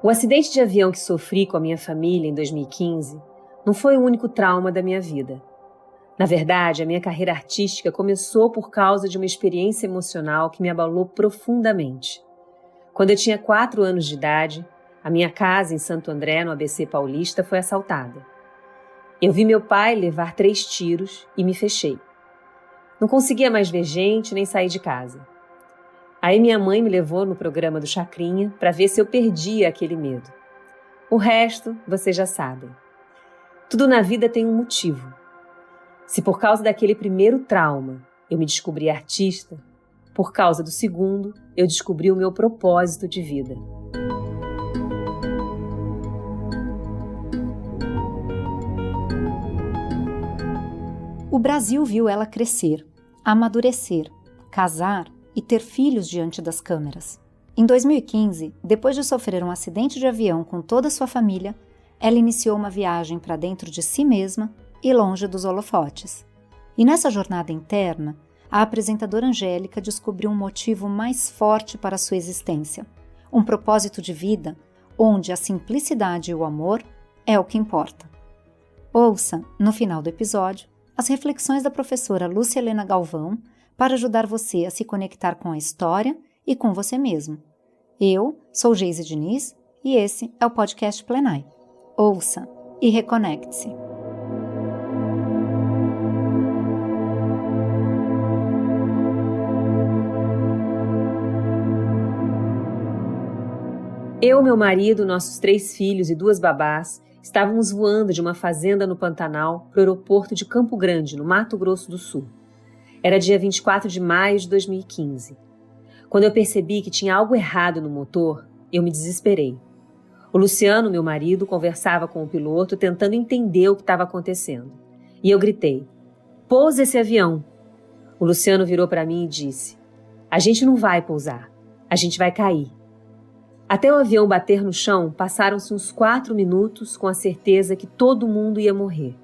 O acidente de avião que sofri com a minha família em 2015 não foi o único trauma da minha vida. Na verdade, a minha carreira artística começou por causa de uma experiência emocional que me abalou profundamente. Quando eu tinha 4 anos de idade, a minha casa em Santo André, no ABC Paulista, foi assaltada. Eu vi meu pai levar 3 tiros e me fechei. Não conseguia mais ver gente nem sair de casa. Aí minha mãe me levou no programa do Chacrinha para ver se eu perdia aquele medo. O resto, vocês já sabem. Tudo na vida tem um motivo. Se por causa daquele primeiro trauma eu me descobri artista, por causa do segundo eu descobri o meu propósito de vida. O Brasil viu ela crescer, amadurecer, casar e ter filhos diante das câmeras. Em 2015, depois de sofrer um acidente de avião com toda a sua família, ela iniciou uma viagem para dentro de si mesma e longe dos holofotes. E nessa jornada interna, a apresentadora Angélica descobriu um motivo mais forte para a sua existência, um propósito de vida onde a simplicidade e o amor é o que importa. Ouça, no final do episódio, as reflexões da professora Lúcia Helena Galvão para ajudar você a se conectar com a história e com você mesmo. Eu sou Geise Diniz e esse é o podcast Plenai. Ouça e reconecte-se. Eu, meu marido, nossos 3 filhos e 2 babás estávamos voando de uma fazenda no Pantanal para o aeroporto de Campo Grande, no Mato Grosso do Sul. Era dia 24 de maio de 2015. Quando eu percebi que tinha algo errado no motor, eu me desesperei. O Luciano, meu marido, conversava com o piloto tentando entender o que estava acontecendo. E eu gritei: "Pousa esse avião!" O Luciano virou para mim e disse: "A gente não vai pousar, a gente vai cair." Até o avião bater no chão, passaram-se uns 4 minutos com a certeza que todo mundo ia morrer.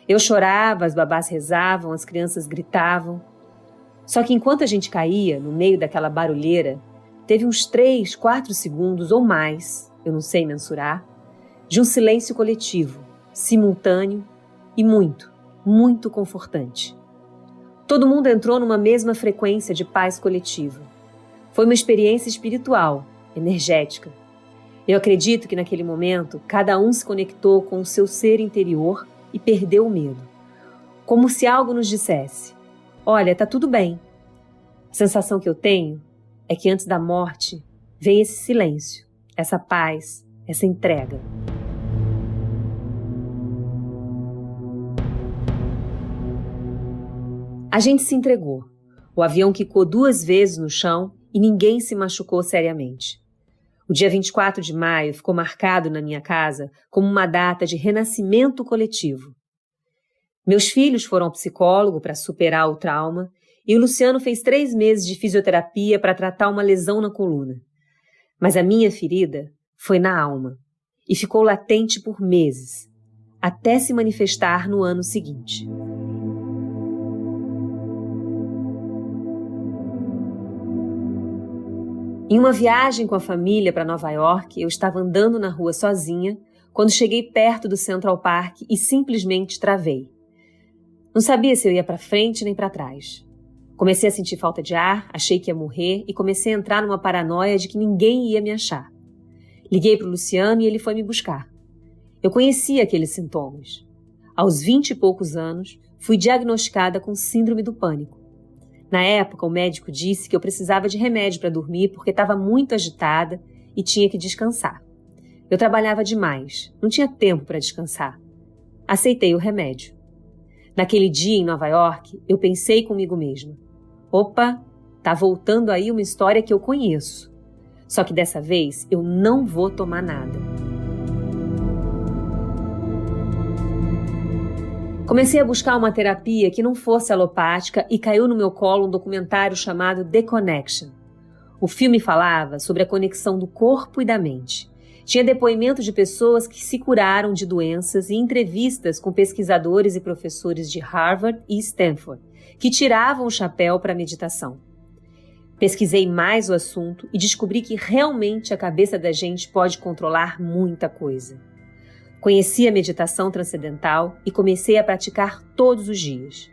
Eu chorava, as babás rezavam, as crianças gritavam. Só que enquanto a gente caía, no meio daquela barulheira, teve uns 3, 4 segundos ou mais, eu não sei mensurar, de um silêncio coletivo, simultâneo e muito, muito confortante. Todo mundo entrou numa mesma frequência de paz coletiva. Foi uma experiência espiritual, energética. Eu acredito que naquele momento, cada um se conectou com o seu ser interior e perdeu o medo. Como se algo nos dissesse: "Olha, tá tudo bem." A sensação que eu tenho é que antes da morte vem esse silêncio, essa paz, essa entrega. A gente se entregou. O avião quicou 2 vezes no chão e ninguém se machucou seriamente. O dia 24 de maio ficou marcado na minha casa como uma data de renascimento coletivo. Meus filhos foram ao psicólogo para superar o trauma e o Luciano fez 3 meses de fisioterapia para tratar uma lesão na coluna. Mas a minha ferida foi na alma e ficou latente por meses, até se manifestar no ano seguinte. Em uma viagem com a família para Nova York, eu estava andando na rua sozinha quando cheguei perto do Central Park e simplesmente travei. Não sabia se eu ia para frente nem para trás. Comecei a sentir falta de ar, achei que ia morrer e comecei a entrar numa paranoia de que ninguém ia me achar. Liguei para o Luciano e ele foi me buscar. Eu conhecia aqueles sintomas. Aos 20 e poucos anos, fui diagnosticada com síndrome do pânico. Na época, o médico disse que eu precisava de remédio para dormir porque estava muito agitada e tinha que descansar. Eu trabalhava demais, não tinha tempo para descansar. Aceitei o remédio. Naquele dia em Nova York, eu pensei comigo mesma: opa, tá voltando aí uma história que eu conheço. Só que dessa vez eu não vou tomar nada. Comecei a buscar uma terapia que não fosse alopática e caiu no meu colo um documentário chamado The Connection. O filme falava sobre a conexão do corpo e da mente. Tinha depoimentos de pessoas que se curaram de doenças e entrevistas com pesquisadores e professores de Harvard e Stanford, que tiravam o chapéu para a meditação. Pesquisei mais o assunto e descobri que realmente a cabeça da gente pode controlar muita coisa. Conheci a meditação transcendental e comecei a praticar todos os dias.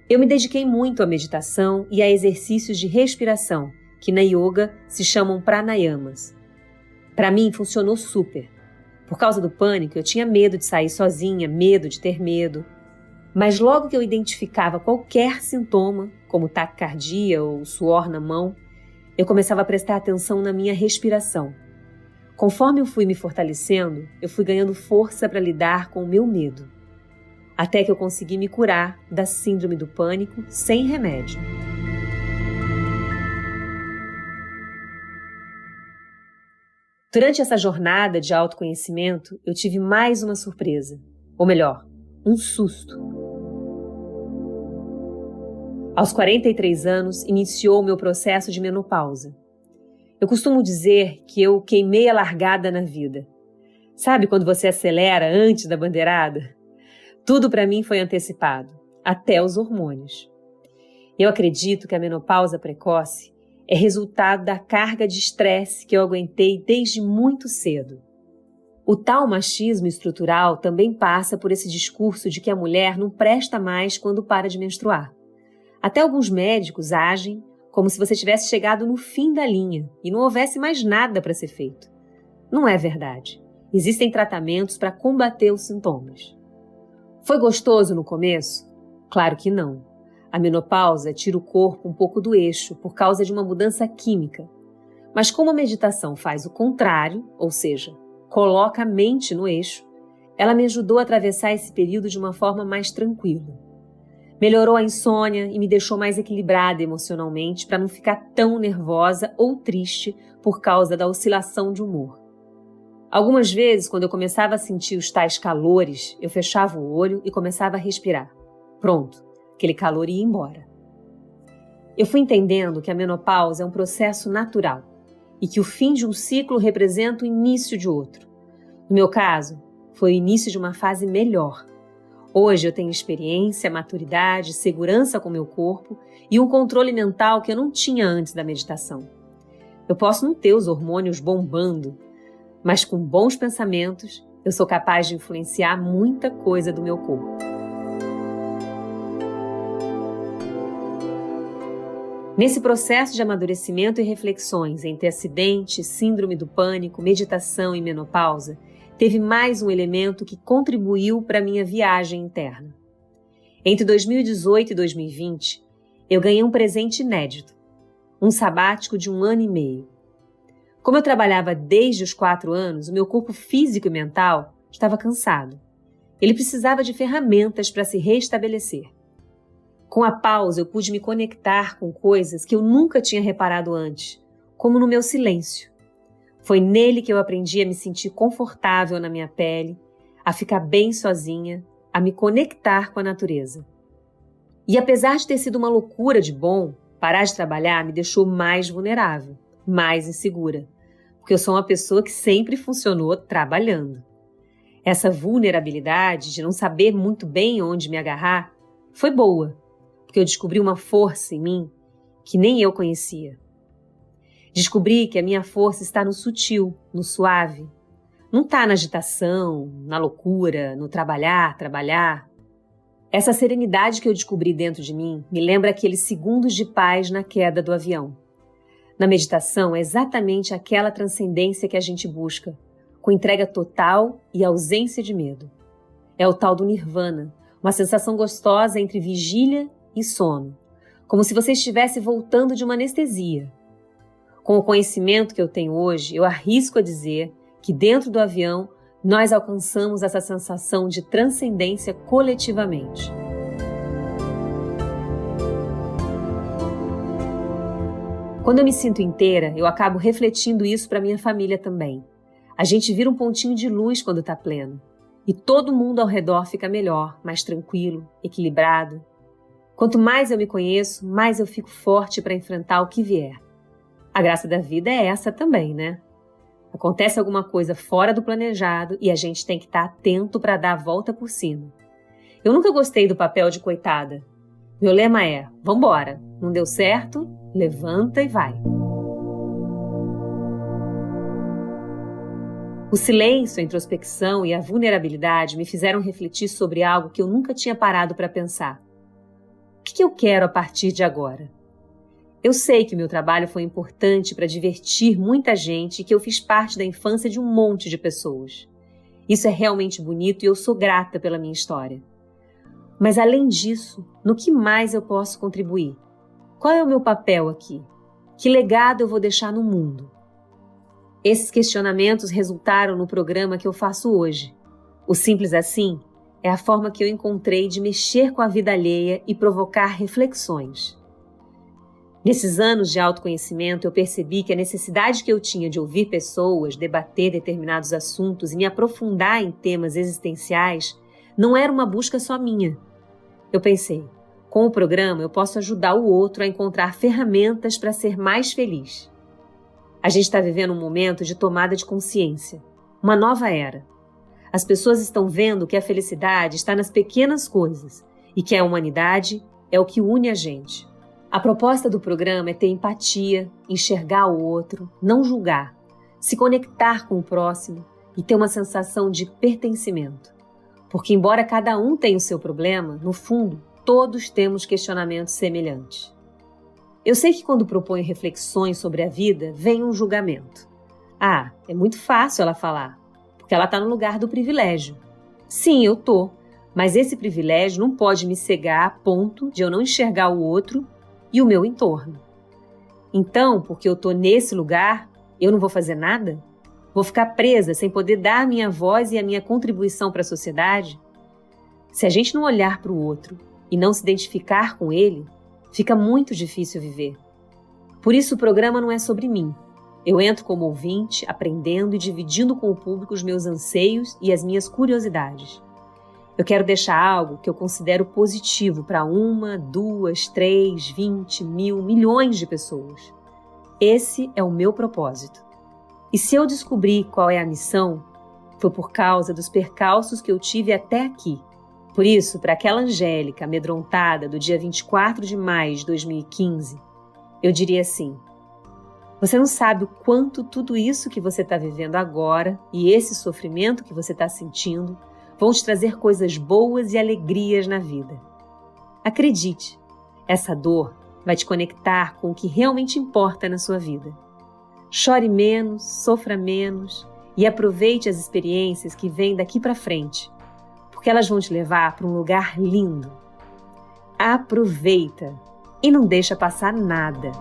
Eu me dediquei muito à meditação e a exercícios de respiração, que na yoga se chamam pranayamas. Para mim, funcionou super. Por causa do pânico, eu tinha medo de sair sozinha, medo de ter medo. Mas logo que eu identificava qualquer sintoma, como taquicardia ou suor na mão, eu começava a prestar atenção na minha respiração. Conforme eu fui me fortalecendo, eu fui ganhando força para lidar com o meu medo. Até que eu consegui me curar da síndrome do pânico sem remédio. Durante essa jornada de autoconhecimento, eu tive mais uma surpresa. Ou melhor, um susto. Aos 43 anos, iniciou o meu processo de menopausa. Eu costumo dizer que eu queimei a largada na vida. Sabe quando você acelera antes da bandeirada? Tudo para mim foi antecipado, até os hormônios. Eu acredito que a menopausa precoce é resultado da carga de estresse que eu aguentei desde muito cedo. O tal machismo estrutural também passa por esse discurso de que a mulher não presta mais quando para de menstruar. Até alguns médicos agem como se você tivesse chegado no fim da linha e não houvesse mais nada para ser feito. Não é verdade. Existem tratamentos para combater os sintomas. Foi gostoso no começo? Claro que não. A menopausa tira o corpo um pouco do eixo por causa de uma mudança química. Mas como a meditação faz o contrário, ou seja, coloca a mente no eixo, ela me ajudou a atravessar esse período de uma forma mais tranquila. Melhorou a insônia e me deixou mais equilibrada emocionalmente para não ficar tão nervosa ou triste por causa da oscilação de humor. Algumas vezes, quando eu começava a sentir os tais calores, eu fechava o olho e começava a respirar. Pronto, aquele calor ia embora. Eu fui entendendo que a menopausa é um processo natural e que o fim de um ciclo representa o início de outro. No meu caso, foi o início de uma fase melhor. Hoje eu tenho experiência, maturidade, segurança com meu corpo e um controle mental que eu não tinha antes da meditação. Eu posso não ter os hormônios bombando, mas com bons pensamentos eu sou capaz de influenciar muita coisa do meu corpo. Nesse processo de amadurecimento e reflexões entre acidente, síndrome do pânico, meditação e menopausa, teve mais um elemento que contribuiu para a minha viagem interna. Entre 2018 e 2020, eu ganhei um presente inédito, um sabático de 1 ano e meio. Como eu trabalhava desde os 4 anos, o meu corpo físico e mental estava cansado. Ele precisava de ferramentas para se restabelecer. Com a pausa, eu pude me conectar com coisas que eu nunca tinha reparado antes, como no meu silêncio. Foi nele que eu aprendi a me sentir confortável na minha pele, a ficar bem sozinha, a me conectar com a natureza. E apesar de ter sido uma loucura de bom, parar de trabalhar me deixou mais vulnerável, mais insegura, porque eu sou uma pessoa que sempre funcionou trabalhando. Essa vulnerabilidade de não saber muito bem onde me agarrar foi boa, porque eu descobri uma força em mim que nem eu conhecia. Descobri que a minha força está no sutil, no suave. Não está na agitação, na loucura, no trabalhar. Essa serenidade que eu descobri dentro de mim me lembra aqueles segundos de paz na queda do avião. Na meditação é exatamente aquela transcendência que a gente busca, com entrega total e ausência de medo. É o tal do nirvana, uma sensação gostosa entre vigília e sono, como se você estivesse voltando de uma anestesia. Com o conhecimento que eu tenho hoje, eu arrisco a dizer que dentro do avião nós alcançamos essa sensação de transcendência coletivamente. Quando eu me sinto inteira, eu acabo refletindo isso para minha família também. A gente vira um pontinho de luz quando está pleno. E todo mundo ao redor fica melhor, mais tranquilo, equilibrado. Quanto mais eu me conheço, mais eu fico forte para enfrentar o que vier. A graça da vida é essa também, né? Acontece alguma coisa fora do planejado e a gente tem que estar atento para dar a volta por cima. Eu nunca gostei do papel de coitada. Meu lema é: vambora! Não deu certo? Levanta e vai. O silêncio, a introspecção e a vulnerabilidade me fizeram refletir sobre algo que eu nunca tinha parado para pensar. O que eu quero a partir de agora? Eu sei que meu trabalho foi importante para divertir muita gente e que eu fiz parte da infância de um monte de pessoas. Isso é realmente bonito e eu sou grata pela minha história. Mas além disso, no que mais eu posso contribuir? Qual é o meu papel aqui? Que legado eu vou deixar no mundo? Esses questionamentos resultaram no programa que eu faço hoje. O Simples Assim é a forma que eu encontrei de mexer com a vida alheia e provocar reflexões. Nesses anos de autoconhecimento, eu percebi que a necessidade que eu tinha de ouvir pessoas, debater determinados assuntos e me aprofundar em temas existenciais não era uma busca só minha. Eu pensei, com o programa eu posso ajudar o outro a encontrar ferramentas para ser mais feliz. A gente está vivendo um momento de tomada de consciência, uma nova era. As pessoas estão vendo que a felicidade está nas pequenas coisas e que a humanidade é o que une a gente. A proposta do programa é ter empatia, enxergar o outro, não julgar, se conectar com o próximo e ter uma sensação de pertencimento. Porque embora cada um tenha o seu problema, no fundo, todos temos questionamentos semelhantes. Eu sei que quando proponho reflexões sobre a vida, vem um julgamento. Ah, é muito fácil ela falar, porque ela está no lugar do privilégio. Sim, eu tô, mas esse privilégio não pode me cegar a ponto de eu não enxergar o outro e o meu entorno. Então, porque eu tô nesse lugar, eu não vou fazer nada? Vou ficar presa sem poder dar a minha voz e a minha contribuição para a sociedade? Se a gente não olhar para o outro e não se identificar com ele, fica muito difícil viver. Por isso o programa não é sobre mim. Eu entro como ouvinte, aprendendo e dividindo com o público os meus anseios e as minhas curiosidades. Eu quero deixar algo que eu considero positivo para 1, 2, 3, 20, 1000, milhões de pessoas. Esse é o meu propósito. E se eu descobrir qual é a missão, foi por causa dos percalços que eu tive até aqui. Por isso, para aquela Angélica amedrontada do dia 24 de maio de 2015, eu diria assim: você não sabe o quanto tudo isso que você está vivendo agora e esse sofrimento que você está sentindo vão te trazer coisas boas e alegrias na vida. Acredite, essa dor vai te conectar com o que realmente importa na sua vida. Chore menos, sofra menos e aproveite as experiências que vêm daqui para frente, porque elas vão te levar para um lugar lindo. Aproveita e não deixa passar nada.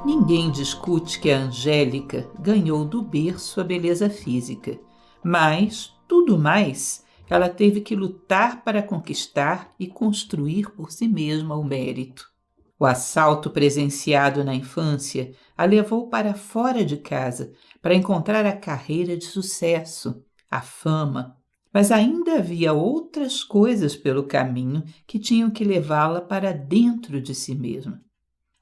Ninguém discute que a Angélica ganhou do berço a beleza física, mas, tudo mais, ela teve que lutar para conquistar e construir por si mesma o mérito. O assalto presenciado na infância a levou para fora de casa para encontrar a carreira de sucesso, a fama, mas ainda havia outras coisas pelo caminho que tinham que levá-la para dentro de si mesma.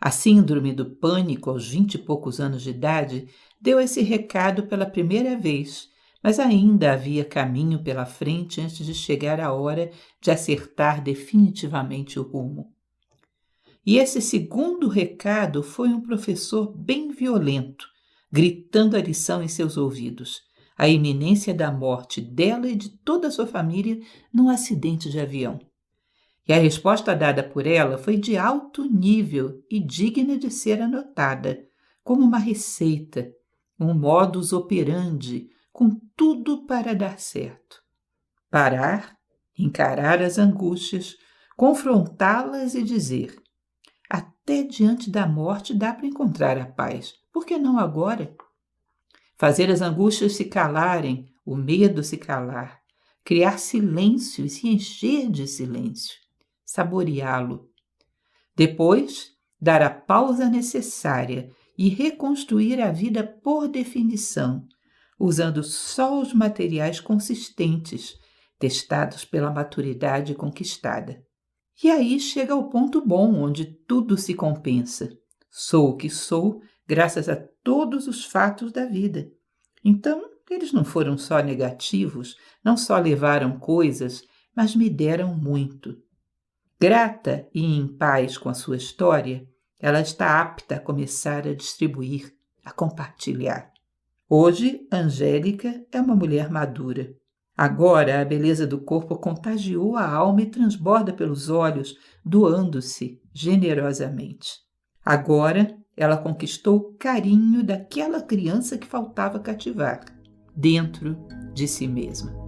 A síndrome do pânico aos 20 e poucos anos de idade deu esse recado pela primeira vez, mas ainda havia caminho pela frente antes de chegar a hora de acertar definitivamente o rumo. E esse segundo recado foi um professor bem violento, gritando a lição em seus ouvidos, a iminência da morte dela e de toda a sua família num acidente de avião. E a resposta dada por ela foi de alto nível e digna de ser anotada, como uma receita, um modus operandi, com tudo para dar certo. Parar, encarar as angústias, confrontá-las e dizer: até diante da morte dá para encontrar a paz, por que não agora? Fazer as angústias se calarem, o medo se calar, criar silêncio e se encher de silêncio, saboreá-lo. Depois, dar a pausa necessária e reconstruir a vida por definição, usando só os materiais consistentes, testados pela maturidade conquistada. E aí chega ao ponto bom, onde tudo se compensa. Sou o que sou, graças a todos os fatos da vida. Então, eles não foram só negativos, não só levaram coisas, mas me deram muito. Grata e em paz com a sua história, ela está apta a começar a distribuir, a compartilhar. Hoje, Angélica é uma mulher madura. Agora, a beleza do corpo contagiou a alma e transborda pelos olhos, doando-se generosamente. Agora, ela conquistou o carinho daquela criança que faltava cativar, dentro de si mesma.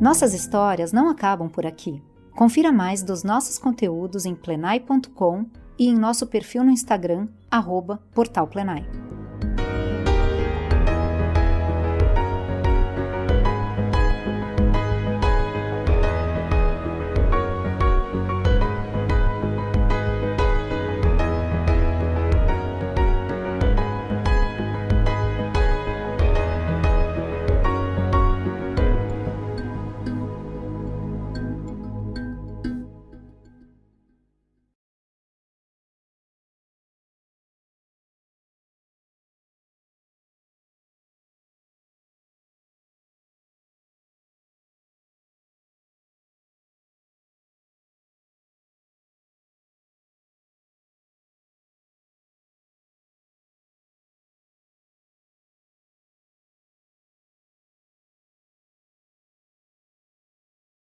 Nossas histórias não acabam por aqui. Confira mais dos nossos conteúdos em plenai.com e em nosso perfil no Instagram, @portalplenai.